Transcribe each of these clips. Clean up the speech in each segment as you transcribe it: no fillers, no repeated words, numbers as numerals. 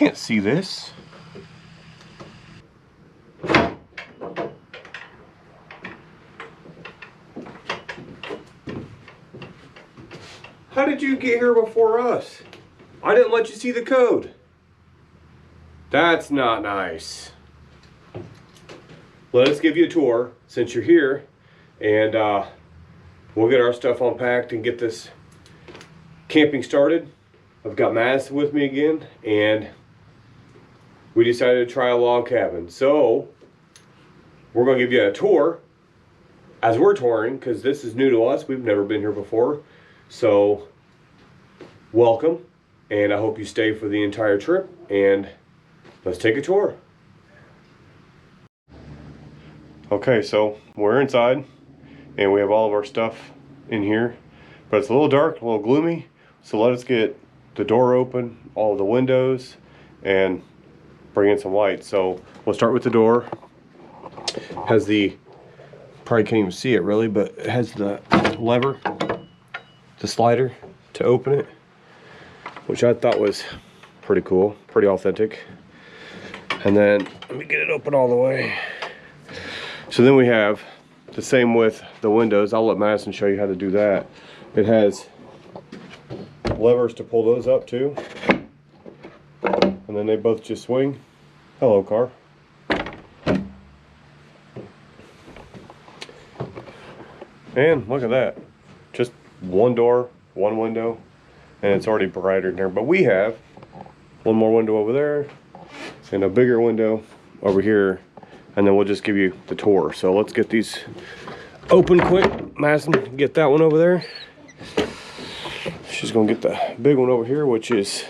can't see this. How did you get here before us? I didn't let you see the code. That's not nice. Let us give you a tour since you're here, and we'll get our stuff unpacked and get this camping started. I've got Madison with me again, and we decided to try a log cabin. So we're going to give you a tour as we're touring, because this is new to us. We've never been here before. So welcome, and I hope you stay for the entire trip, and let's take a tour. Okay, so we're inside, and we have all of our stuff in here, but it's a little dark, a little gloomy, so let us get the door open, all of the windows, and bring in some light. So we'll start with the door. Has the, probably can't even see it really, but it has the lever, the slider to open it, which I thought was pretty cool, pretty authentic. And then let me get it open all the way. So then we have the same with the windows. I'll let Madison show you how to do that. It has levers to pull those up too, and then they both just swing. Hello, car. And look at that, just one door, one window, and it's already brighter in there. But we have one more window over there and a bigger window over here, and then we'll just give you the tour. So let's get these open quick. Madison, get that one over there. She's gonna get the big one over here, which is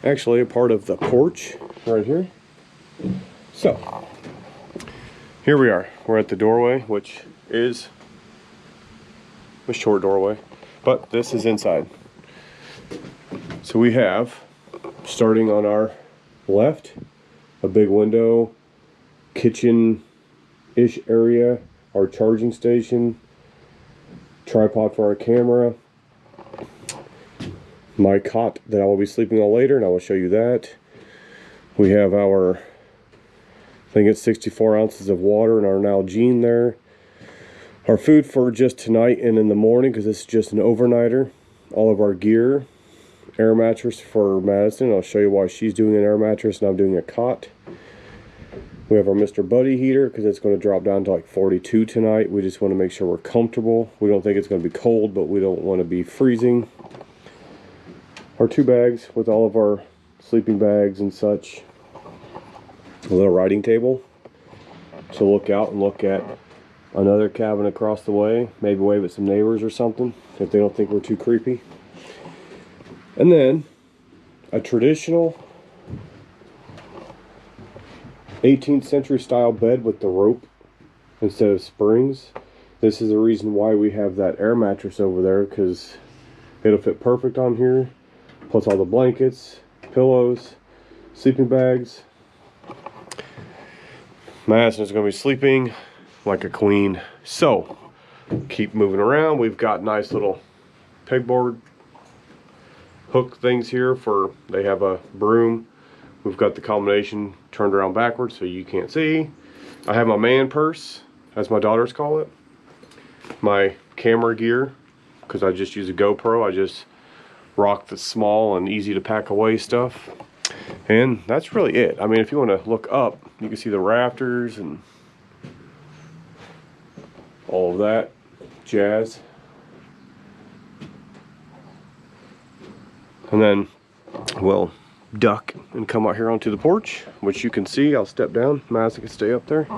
actually a part of the porch right here. So here we are. We're at the doorway, which is a short doorway, but this is inside. So we have, starting on our left, a big window, kitchen-ish area, our charging station, tripod for our camera, my cot that I will be sleeping on later, and I will show you that. We have our, I think it's 64 ounces of water in our Nalgene there. Our food for just tonight and in the morning, because this is just an overnighter. All of our gear, air mattress for Madison. I'll show you why she's doing an air mattress and I'm doing a cot. We have our Mr. Buddy heater, because it's going to drop down to like 42 tonight. We just want to make sure we're comfortable. We don't think it's going to be cold, but we don't want to be freezing. Our 2 bags with all of our sleeping bags and such. A little writing table to look out and look at another cabin across the way. Maybe wave at some neighbors or something if they don't think we're too creepy. And then a traditional 18th century style bed with the rope instead of springs. This is the reason why we have that air mattress over there, because it'll fit perfect on here. Plus all the blankets, pillows, sleeping bags. Madison is going to be sleeping like a queen. So keep moving around. We've got nice little pegboard hook things here for, they have a broom. We've got the combination turned around backwards so you can't see. I have my man purse, as my daughters call it. My camera gear, because I just use a GoPro. I just rock the small and easy to pack away stuff. And that's really it. I mean, if you want to look up, you can see the rafters and all of that jazz. And then we'll duck and come out here onto the porch, which you can see. I'll step down. Madison can stay up there.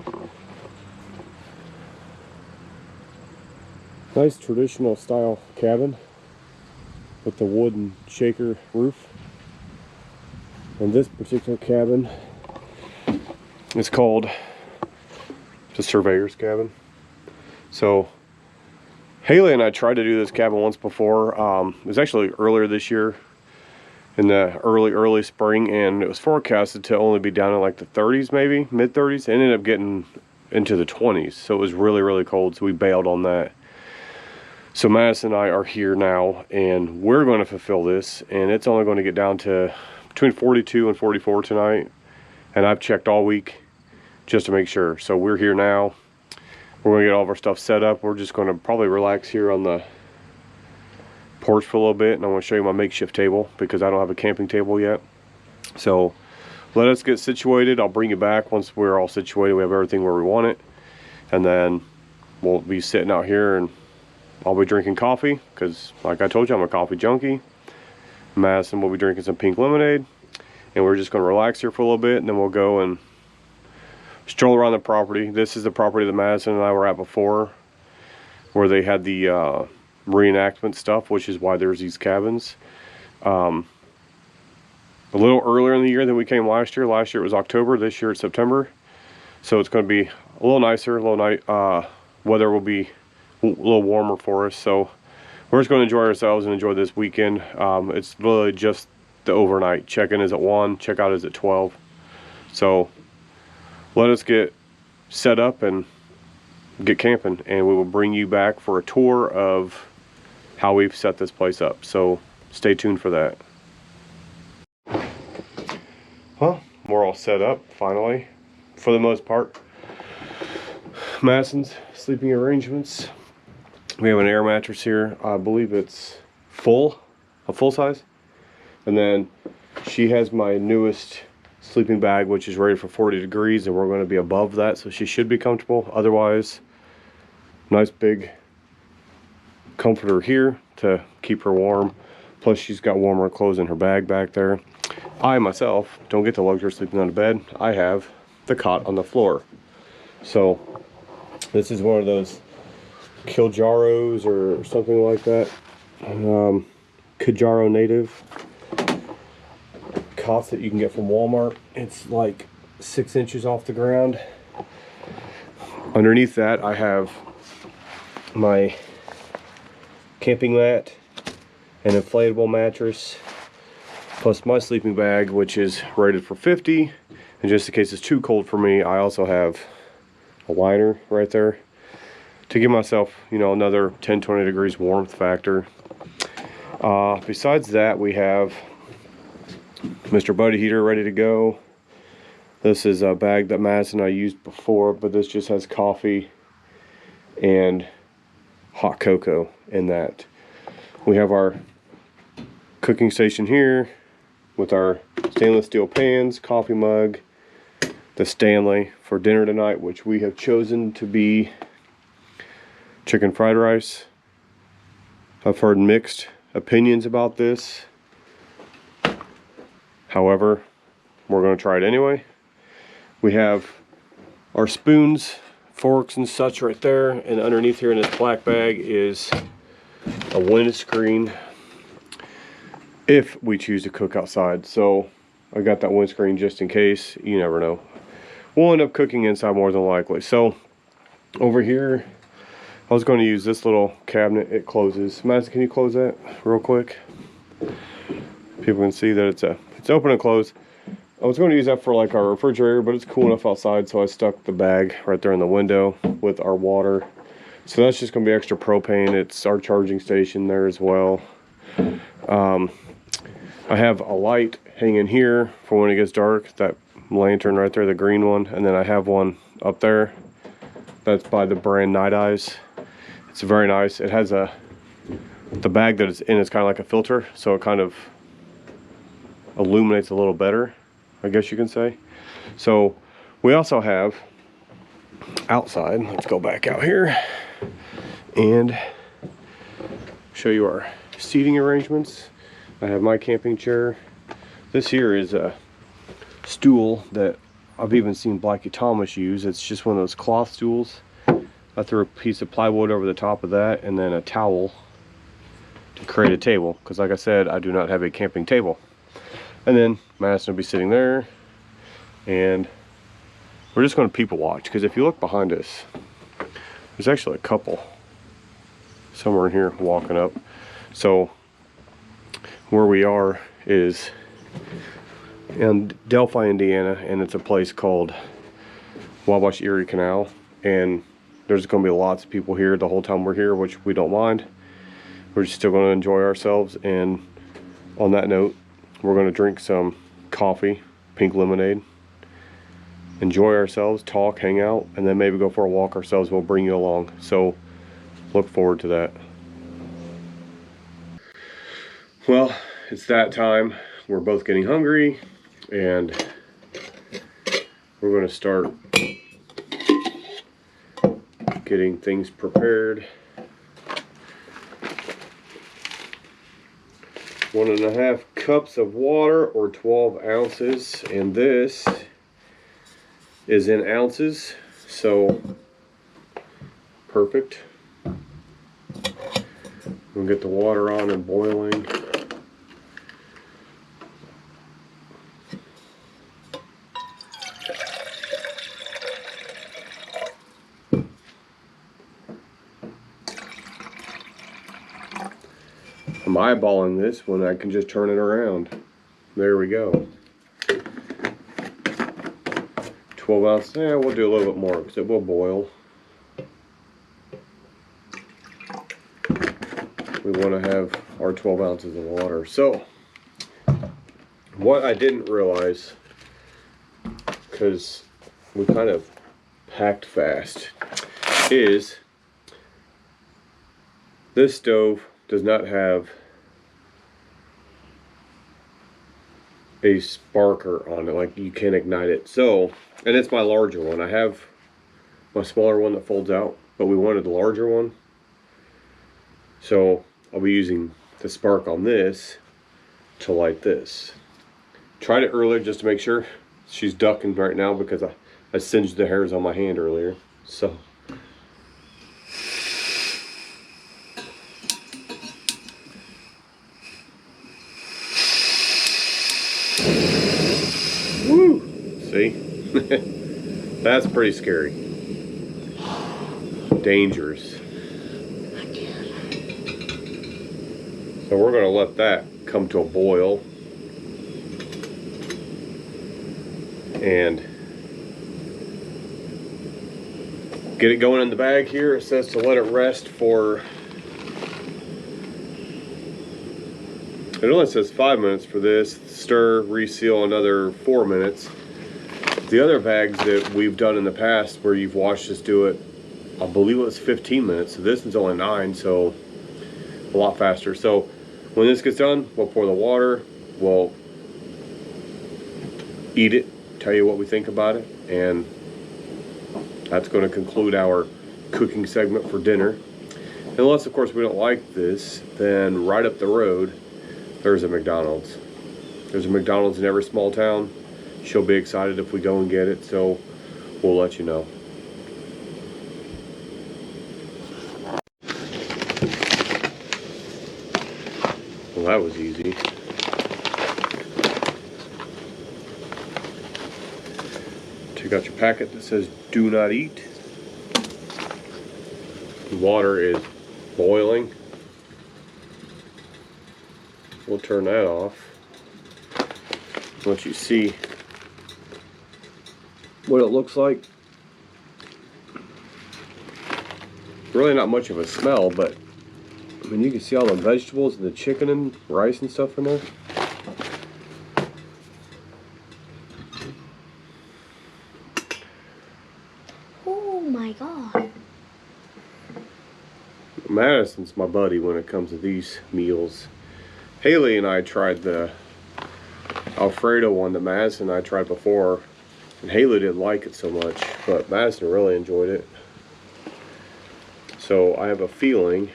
Nice traditional style cabin with the wooden shaker roof. And this particular cabin is called the surveyor's cabin. So Haley and I tried to do this cabin once before. It was actually earlier this year in the early spring, and it was forecasted to only be down in like the 30s, maybe mid 30s. It ended up getting into the 20s, so it was really cold, so we bailed on that. So Madison and I are here now, and we're going to fulfill this, and it's only going to get down to between 42 and 44 tonight, and I've checked all week just to make sure. So we're here now. We're gonna get all of our stuff set up. We're just gonna probably relax here on the porch for a little bit, and I want to show you my makeshift table because I don't have a camping table yet. So let us get situated. I'll bring you back once we're all situated. We have everything where we want it, and then we'll be sitting out here, and I'll be drinking coffee because, like I told you, I'm a coffee junkie. Madison will be drinking some pink lemonade, and we're just going to relax here for a little bit, and then we'll go and stroll around the property. This is the property that Madison and I were at before, where they had the reenactment stuff, which is why there's these cabins. A little earlier in the year than we came last year. Last year it was October, this year it's September. So it's going to be a little nicer, weather will be a little warmer for us. So we're just going to enjoy ourselves and enjoy this weekend. It's literally just the overnight. Check-in is at 1, check-out is at 12. So let us get set up and get camping, and we will bring you back for a tour of how we've set this place up. So stay tuned for that. We're all set up finally, for the most part. Madison's sleeping arrangements. We have an air mattress here. I believe it's a full size. And then she has my newest sleeping bag, which is rated for 40 degrees, and we're going to be above that, so she should be comfortable. Otherwise, nice big comforter here to keep her warm. Plus she's got warmer clothes in her bag back there. I myself don't get the luxury of sleeping on the bed. I have the cot on the floor. So this is one of those Kiljaros or something like that. Kajaro native cots that you can get from Walmart. It's like 6 inches off the ground. Underneath that I have my camping mat, an inflatable mattress, plus my sleeping bag, which is rated for 50. And just in case it's too cold for me, I also have a liner right there to give myself, you know, another 10-20 degrees warmth factor. Besides that, we have Mr. Buddy heater ready to go. This is a bag that Madison and I used before, but this just has coffee and hot cocoa in that. We have our cooking station here with our stainless steel pans, coffee mug, the Stanley for dinner tonight, which we have chosen to be chicken fried rice. I've heard mixed opinions about this. However, we're going to try it anyway. We have our spoons, forks and such right there, and underneath here in this black bag is a windscreen if we choose to cook outside. So I got that windscreen just in case. You never know. We'll end up cooking inside more than likely. So over here, I was going to use this little cabinet. It closes. Madison, can you close that real quick? People can see that it's open and closed. I was going to use that for like our refrigerator, but it's cool enough outside, so I stuck the bag right there in the window with our water. So that's just going to be extra propane. It's our charging station there as well. I have a light hanging here for when it gets dark, that lantern right there, the green one, and then I have one up there that's by the brand Night Eyes. It's very nice. It has the bag that it's in is kind of like a filter, so it kind of illuminates a little better, I guess you can say. So we also have outside, let's go back out here and show you our seating arrangements. I have my camping chair. This here is a stool that I've even seen Blackie Thomas use. It's just one of those cloth stools. I threw a piece of plywood over the top of that and then a towel to create a table, because like I said, I do not have a camping table. And then Madison will be sitting there, and we're just going to people watch, because if you look behind us, there's actually a couple somewhere in here walking up. So where we are is in Delphi, Indiana, and it's a place called Wabash Erie Canal, and there's going to be lots of people here the whole time we're here, which we don't mind. We're just still going to enjoy ourselves. And on that note, we're going to drink some coffee, pink lemonade, enjoy ourselves, talk, hang out, and then maybe go for a walk ourselves. We'll bring you along. So look forward to that. Well, it's that time. We're both getting hungry, and we're going to start getting things prepared. 1.5 cups of water, or 12 ounces, and this is in ounces, so perfect. We'll get the water on and boiling. I'm eyeballing this when I can just turn it around. There we go. 12 ounces. Yeah, we'll do a little bit more because it will boil. We want to have our 12 ounces of water. So, what I didn't realize, because we kind of packed fast, is this stove does not have a sparker on it, like you can't ignite it. So, and it's my larger one. I have my smaller one that folds out, but we wanted the larger one. So I'll be using the spark on this to light this. Tried it earlier just to make sure. She's ducking right now because I singed the hairs on my hand earlier. So woo! See? That's pretty scary. Dangerous. So we're going to let that come to a boil. And get it going in the bag here. It says to let it rest for, it only says 5 minutes for this. Stir, reseal another 4 minutes. The other bags that we've done in the past where you've watched us do it, I believe it was 15 minutes. So this is only 9, so a lot faster. So when this gets done, we'll pour the water, we'll eat it, tell you what we think about it, and that's going to conclude our cooking segment for dinner. Unless, of course, we don't like this, then right up the road, there's a McDonald's. There's a McDonald's in every small town. She'll be excited if we go and get it, so we'll let you know. Well, that was easy. Take out your packet that says do not eat. The water is boiling. We'll turn that off. Let you see what it looks like. Really not much of a smell, but I mean, you can see all the vegetables and the chicken and rice and stuff in there. Oh my God. Madison's my buddy when it comes to these meals. Haley and I tried the Alfredo one that Madison and I tried before, and Haley didn't like it so much, but Madison really enjoyed it. So I have a feeling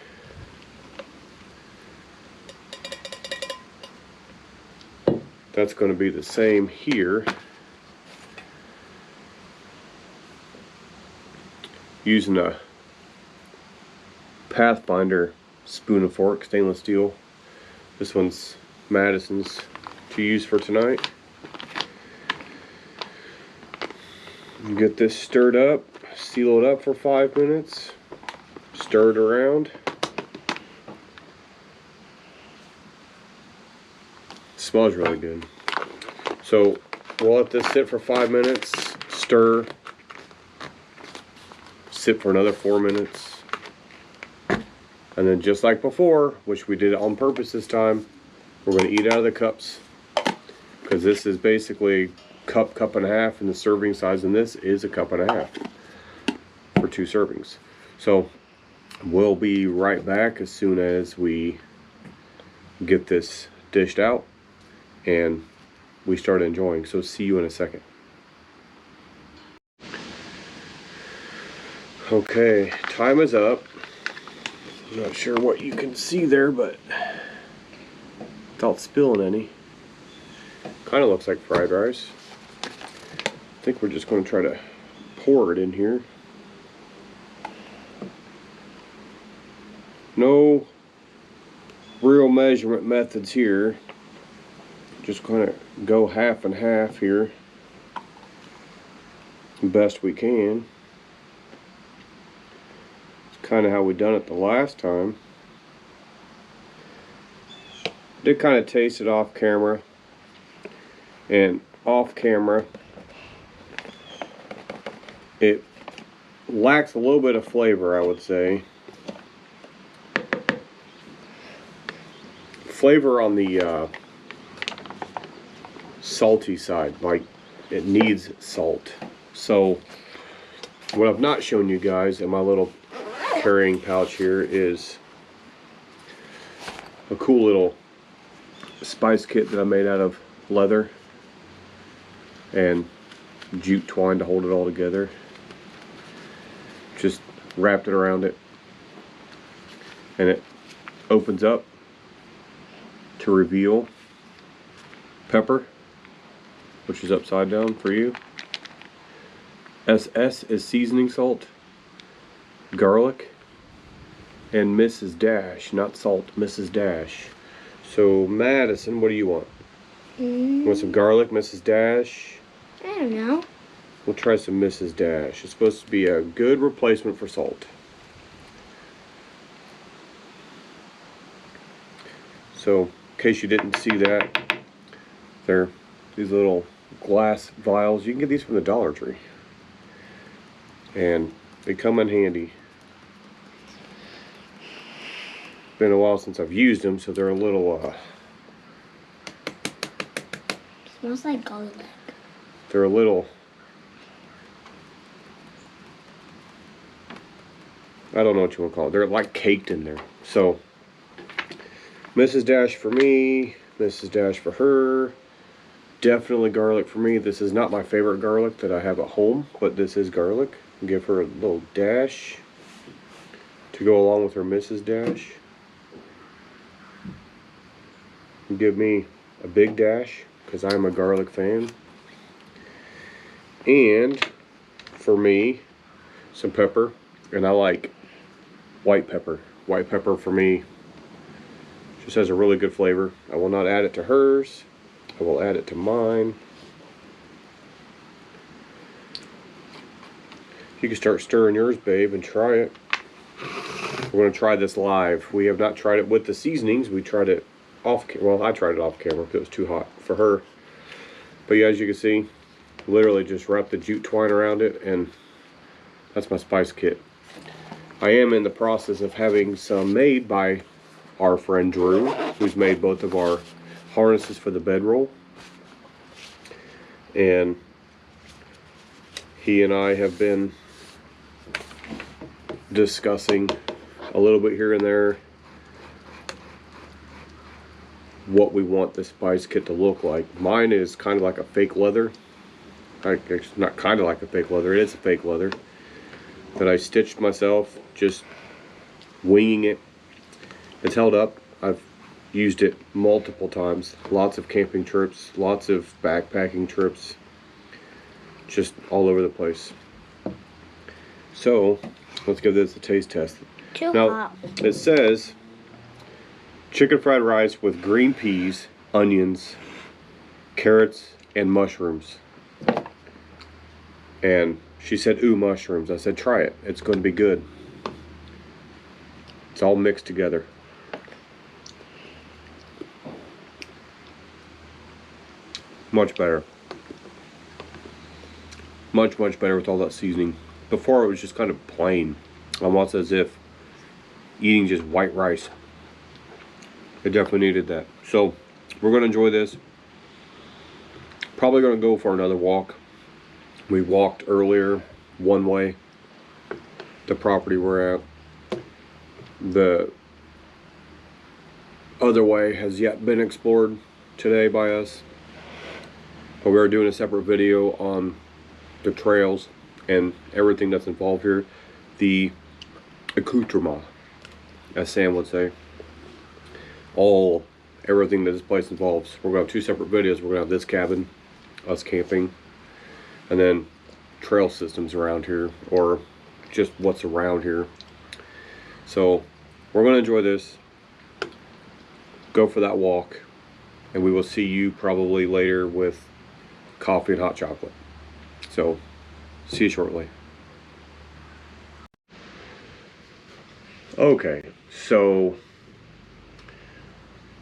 that's going to be the same here. Using a Pathfinder spoon and fork, stainless steel. This one's Madison's to use for tonight. Get this stirred up, seal it up for 5 minutes, stir it around. It smells really good. So we'll let this sit for 5 minutes, stir, sit for another 4 minutes. And then just like before, which we did on purpose this time, we're going to eat out of the cups. because this is basically cup and a half, and the serving size in this is a cup and a half for 2 servings. So we'll be right back as soon as we get this dished out and we start enjoying. So see you in a second. Okay, time is up. I'm not sure what you can see there, but without spilling any, kind of looks like fried rice. I think we're just going to try to pour it in here. No real measurement methods here. Just kind of go half and half here, best we can. It's kind of how we done it the last time. Did kind of taste it off camera, and off camera it lacks a little bit of flavor, I would say. Flavor on the salty side, like it needs salt. So what I've not shown you guys in my little carrying pouch here is a cool little spice kit that I made out of leather and jute twine to hold it all together. Just wrapped it around it, and it opens up to reveal pepper, which is upside down for you. SS is seasoning salt, garlic, and Mrs. Dash, not salt, Mrs. Dash. So Madison, what do you want? You want some garlic, Mrs. Dash? I don't know. We'll try some Mrs. Dash. It's supposed to be a good replacement for salt. So, in case you didn't see that, they're these little glass vials. You can get these from the Dollar Tree, and they come in handy. Been a while since I've used them, so they're a little Smells like garlic. they're a little, I don't know what you want to call it. They're like caked in there. So Mrs. Dash for me, Mrs. Dash for her. Definitely garlic for me. This is not my favorite garlic that I have at home, but this is garlic. Give her a little dash to go along with her Mrs. Dash. Give me a big dash because I'm a garlic fan. And for me, some pepper, and I like white pepper. White pepper for me just has a really good flavor. I will not add it to hers. I will add it to mine. You can start stirring yours, babe, and try it. We're going to try this live. We have not tried it with the seasonings. We tried it off camera. Well, I tried it off camera because it was too hot for her. But yeah, as you can see, literally just wrap the jute twine around it, and that's my spice kit. I am in the process of having some made by our friend Drew, who's made both of our harnesses for the bedroll. And he and I have been discussing a little bit here and there what we want this spice kit to look like. Mine is kind of like a fake leather. It's not kind of like a fake leather, it is a fake leather that I stitched myself, just winging it. It's held up. I've used it multiple times. Lots of camping trips, lots of backpacking trips, just all over the place. So let's give this a taste test. Now Hot. it says chicken fried rice with green peas, onions, carrots, and mushrooms. And she said, ooh, mushrooms. I said, try it. It's going to be good. It's all mixed together. Much better. Much better with all that seasoning. Before it was just kind of plain. Almost as if eating just white rice. It definitely needed that. So, we're going to enjoy this. Probably going to go for another walk. We walked earlier one way. The property we're at. The other way has yet been explored today by us. But we are doing a separate video on the trails and everything that's involved here. The accoutrement, as Sam would say. Everything that this place involves. We're going to have two separate videos. We're going to have this cabin, us camping, and then trail systems around here, or just what's around here. So we're going to enjoy this, go for that walk, and we will see you probably later with coffee and hot chocolate. So see you shortly. Okay, so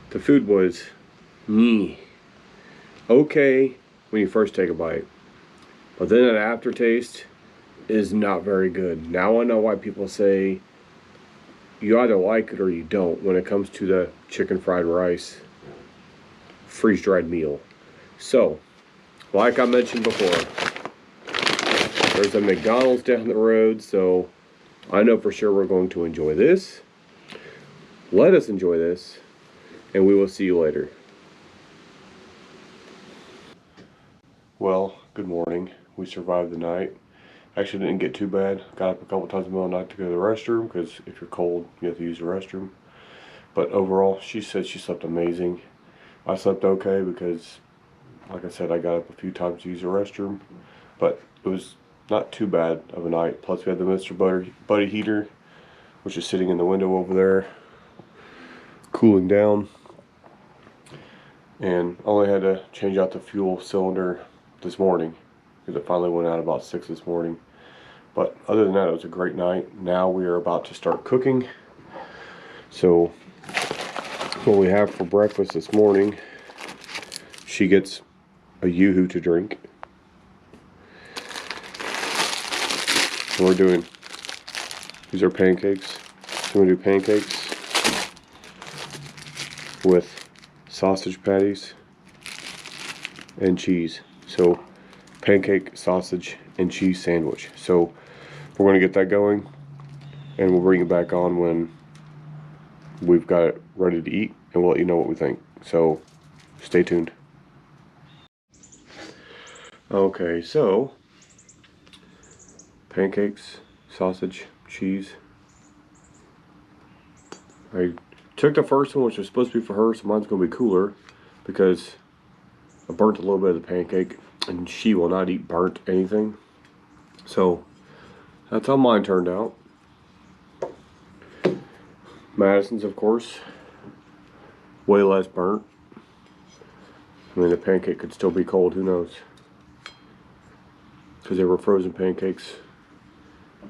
the food was okay when you first take a bite, but then that aftertaste is not very good. Now I know why people say you either like it or you don't when it comes to the chicken fried rice freeze-dried meal. So, like I mentioned before, there's a McDonald's down the road, so I know for sure we're going to enjoy this. Let us enjoy this, and we will see you later. Well, good morning. We survived the night. Actually didn't get too bad. Got up a couple times in the middle of the night to go to the restroom, because if you're cold, you have to use the restroom. But overall, she said she slept amazing. I slept okay because, like I said, I got up a few times to use the restroom. But it was not too bad of a night. Plus we had the Mr. Buddy heater, which is sitting in the window over there, cooling down. And I only had to change out the fuel cylinder this morning, because it finally went out about 6 this morning. But other than that, it was a great night. Now we are about to start cooking. So what we have for breakfast this morning, she gets a yoo-hoo to drink. And we're doing, these are pancakes. So we're going to do pancakes with sausage patties and cheese. So pancake, sausage, and cheese sandwich. So we're going to get that going, and we'll bring it back on when we've got it ready to eat, and we'll let you know what we think. So stay tuned. Okay, so pancakes, sausage, cheese. I took the first one, which was supposed to be for her, so mine's going to be cooler, because I burnt a little bit of the pancake, and she will not eat burnt anything. So that's how mine turned out. Madison's, of course, way less burnt. I mean, the pancake could still be cold, who knows? Because they were frozen pancakes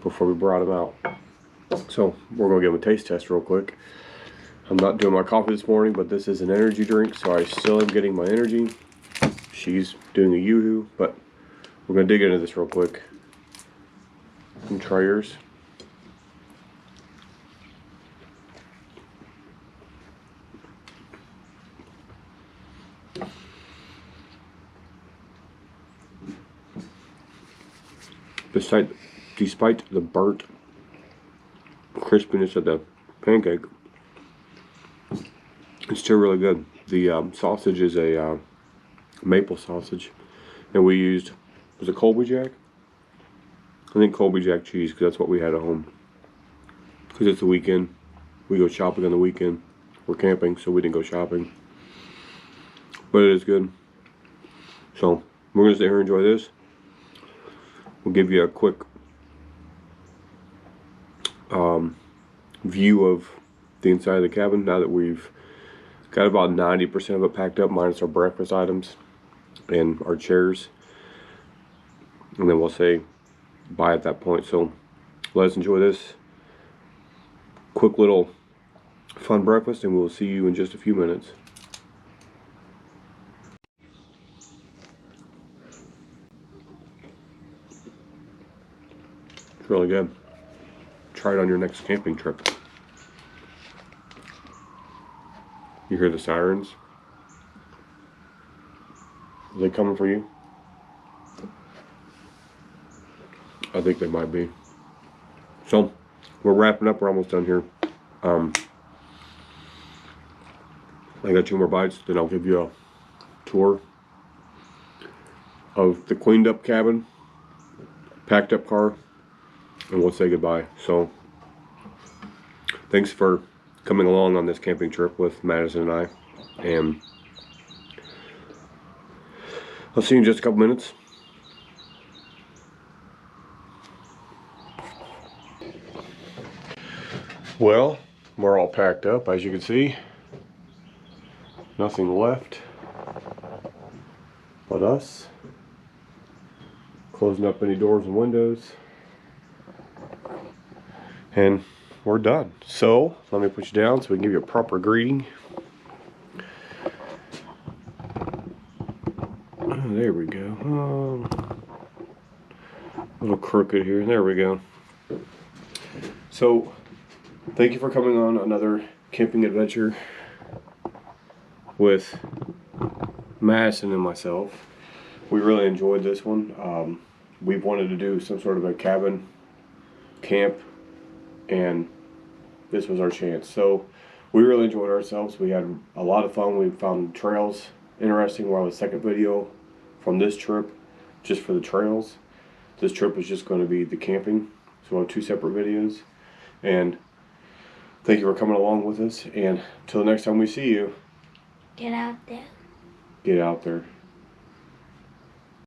before we brought them out. So we're going to give them a taste test real quick. I'm not doing my coffee this morning, but this is an energy drink, so I still am getting my energy. She's doing a yoo-hoo, but we're going to dig into this real quick. And try yours. Despite the burnt crispiness of the pancake, it's still really good. The sausage is a maple sausage, and we used, was it Colby Jack? I think Colby Jack cheese, because that's what we had at home. Because it's the weekend, we go shopping on the weekend. We're camping, so we didn't go shopping. But it is good. So we're gonna sit here and enjoy this. We'll give you a quick view of the inside of the cabin now that we've got about 90% of it packed up, minus our breakfast items and our chairs. And then we'll say bye at that point. So let us enjoy this quick little fun breakfast, and we'll see you in just a few minutes. It's really good. Try it on your next camping trip. You hear the sirens? Are they coming for you? I think they might be. So, we're wrapping up. We're almost done here. I got 2 more bites, then I'll give you a tour of the cleaned up cabin, packed up car, and we'll say goodbye. So, thanks for coming along on this camping trip with Madison and I. And I'll see you in just a couple minutes. Well, we're all packed up, as you can see. Nothing left but us. Closing up any doors and windows. And we're done. So, let me put you down so we can give you a proper greeting. Oh, there we go. A little crooked here. There we go. So, thank you for coming on another camping adventure with Madison and myself. We really enjoyed this one. We've wanted to do some sort of a cabin camp, and this was our chance. So we really enjoyed ourselves. We had a lot of fun. We found trails interesting. We're on the second video from this trip just for the trails. This trip is just going to be the camping, so we'll have 2 separate videos. And thank you for coming along with us, and until the next time we see you, Get out there. get out there.